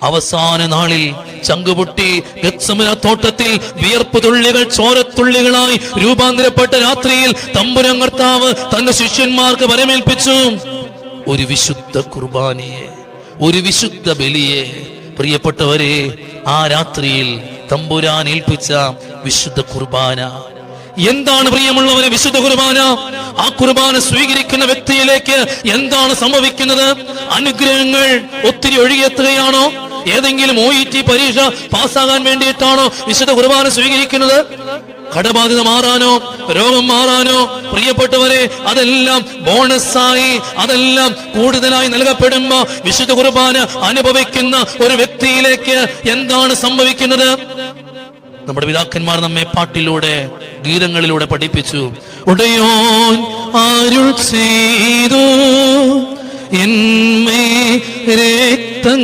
അവസാന നാളിൽ ചങ്കുപൊട്ടി ഗത്സമന തോട്ടത്തിൽ വിയർപ്പ് തുള്ളികൾ ചോരത്തുള്ളികളായി രൂപാന്തരപ്പെട്ട രാത്രിയിൽ തമ്പുരാൻ കർത്താവ് തന്റെ ശിഷ്യന്മാർക്ക് വരമേൽപ്പിച്ചു ഒരു വിശുദ്ധ കുർബാനയെ, ഒരു വിശുദ്ധ ബലിയെ. പ്രിയപ്പെട്ടവരെ, ആ രാത്രിയിൽ തമ്പുരാൻ ഏൽപ്പിച്ച വിശുദ്ധ കുർബാന എന്താണ്? പ്രിയമുള്ളവരെ, വിശുദ്ധ കുർബാന, ആ കുർബാന സ്വീകരിക്കുന്ന വ്യക്തിയിലേക്ക് എന്താണ് സംഭവിക്കുന്നത്? അനുഗ്രഹങ്ങൾ ഒത്തിരി ഒഴുകിയെത്തുകയാണോ? ഏതെങ്കിലും OET പരീക്ഷ പാസ്സാകാൻ വേണ്ടിയിട്ടാണോ വിശുദ്ധ കുർബാന സ്വീകരിക്കുന്നത്? കടബാധ്യത മാറാനോ, രോഗം മാറാനോ? പ്രിയപ്പെട്ടവരെ, അതെല്ലാം ബോണസായി, അതെല്ലാം കൂടുതലായി നൽകപ്പെടുമ്പോ വിശുദ്ധ കുർബാന അനുഭവിക്കുന്ന ഒരു വ്യക്തിയിലേക്ക് എന്താണ് സംഭവിക്കുന്നത്? നമ്മുടെ പിതാക്കന്മാർ നമ്മെ പാട്ടിലൂടെ, ഗീതങ്ങളിലൂടെ പഠിപ്പിച്ചു. ഉടയോൻ അരുൾ ചെയ്തു എന്മേ രക്തം